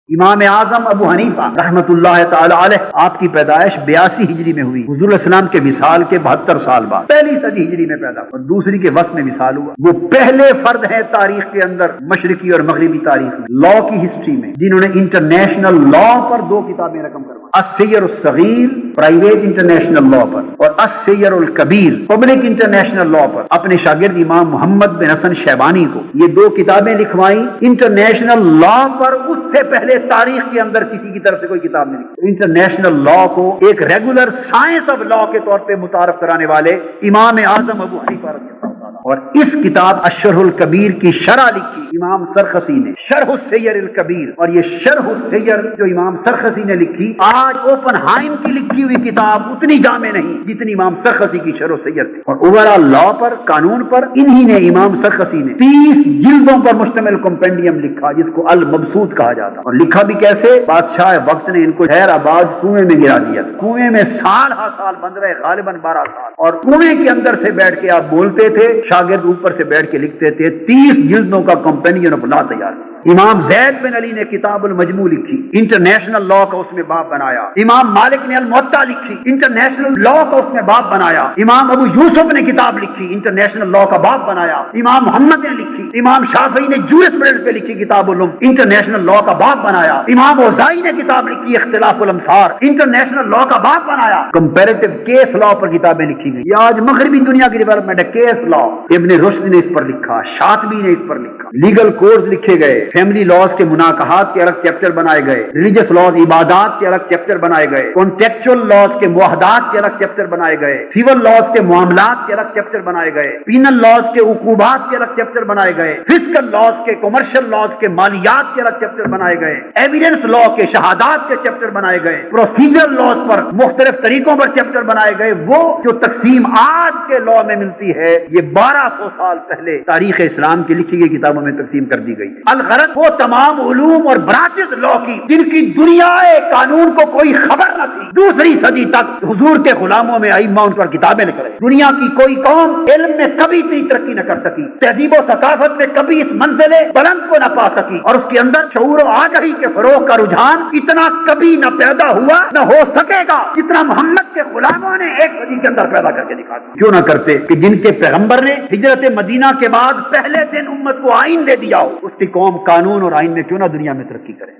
امام اعظم ابو حنیفہ رحمت اللہ تعالی علیہ، آپ کی پیدائش 82 ہجری میں ہوئی، حضور علیہ السلام کے وصال کے 72 سال بعد، پہلی صدی ہجری میں پیدا اور دوسری کے وسط میں وصال ہوا۔ وہ پہلے فرد ہیں تاریخ کے اندر، مشرقی اور مغربی تاریخ میں، لا کی ہسٹری میں، جنہوں نے انٹرنیشنل لا پر 2 کتابیں رقم کروائی، السیر الصغیر پرائیویٹ انٹرنیشنل لا پر اور السیر الکبیر پبلک انٹرنیشنل لا پر اپنے شاگرد امام محمد بن حسن شیبانی کو یہ 2 کتابیں لکھوائیں انٹرنیشنل لا پر۔ اس سے پہلے تاریخ کے اندر کسی کی طرف سے کوئی کتاب نہیں لکھی۔ انٹرنیشنل لا کو ایک ریگولر سائنس آف لا کے طور پہ متعارف کرانے والے امام اعظم ابو حنیفہ رضی اللہ تعالیٰ، اور اس کتاب الشرح الکبیر کی شرح لکھی امام سرخسی نے، شرح السیر الکبیر، اور یہ شرح السیر جو امام سرخسی نے لکھی، آج اوپن ہائم کی لکھی ہوئی کتاب اتنی جامع نہیں جتنی امام سرخسی کی شرح السیر تھی۔ اور اوورآل لا پر، قانون پر، انہی نے امام سرخسی نے 30 جلدوں پر مشتمل کمپینڈیم لکھا جس کو المبسوط کہا جاتا، اور لکھا بھی کیسے؟ بادشاہ وقت نے ان کو خیر آباد کنویں میں گرا دیا، کنویں میں سال ہا سال بند رہے، غالباً 12 سال، اور کنویں کے اندر سے بیٹھ کے آپ بولتے تھے، شاگرد اوپر سے بیٹھ کے لکھتے تھے۔ 30 جلدوں کا کمپینین آف لا تیار۔ امام زید بن علی نے کتاب المجموع لکھی، انٹرنیشنل لا کا اس میں باب بنایا۔ امام مالک نے الموطا لکھی، انٹرنیشنل لا کا اس میں باب بنایا۔ امام ابو یوسف نے کتاب لکھی، انٹرنیشنل لا کا باب بنایا۔ امام محمد نے لکھی، امام شافعی نے جورسپروڈنس پہ لکھی کتاب العلم، انٹرنیشنل لا کا باب بنایا۔ امام اوزائی نے کتاب لکھی اختلاف الامصار، انٹرنیشنل لا کا باب بنایا۔ کمپیریٹو کیس لا پر کتابیں لکھی گئی۔ یہ آج مغربی دنیا کی ڈیولپمنٹ ہے، کیس لا۔ ابن رشد نے اس پر لکھا، شاطبی نے اس پر لکھا۔ لیگل کوڈز لکھے گئے، فیملی لاز کے مناقحات کے الگ چیپٹر بنائے گئے، ریلیجس لاز عبادات کے الگ چیپٹر بنائے گئے، کانٹیکچوئل لاز کے معاہدات کے الگ چیپٹر بنائے گئے، سیول لاز کے معاملات کے الگ چیپٹر بنائے گئے، پینل لاز کے عقوبات کے الگ چیپٹر بنائے گئے، فسکل لاز کے، کمرشل لاز کے مالیات کے الگ چیپٹر بنائے گئے، ایویڈنس لا کے، شہادات کے چیپٹر بنائے گئے، پروسیجرل لاز پر مختلف طریقوں پر چیپٹر بنائے گئے۔ وہ جو تقسیم آج کے لا میں ملتی ہے، یہ 1200 سال پہلے تاریخ اسلام کی لکھی گئی کتابوں میں تقسیم کر دی گئی۔ الغرض وہ تمام علوم اور برانچز لا کی جن کی دنیا قانون کو کوئی خبر نہ تھی، 2 صدی تک حضور کے غلاموں میں ائمہ ان پر کتابیں لکھ رہے۔ دنیا کی کوئی قوم علم میں کبھی اتنی ترقی نہ کر سکی، تہذیب و ثقافت میں کبھی اس منزل بلند کو نہ پا سکی، اور اس کے اندر شعور و آگاہی کے فروغ کا رجحان اتنا کبھی نہ پیدا ہوا، نہ ہو سکے گا جتنا محمد کے غلاموں نے 1 صدی کے اندر پیدا کر کے دکھا دیا۔ کیوں نہ کرتے کہ جن کے پیغمبر نے ہجرت مدینہ کے بعد پہلے دن امت کو آئین دے دیا ہو، اس کی قوم قانون اور آئین میں کیوں نہ دنیا میں ترقی کرے۔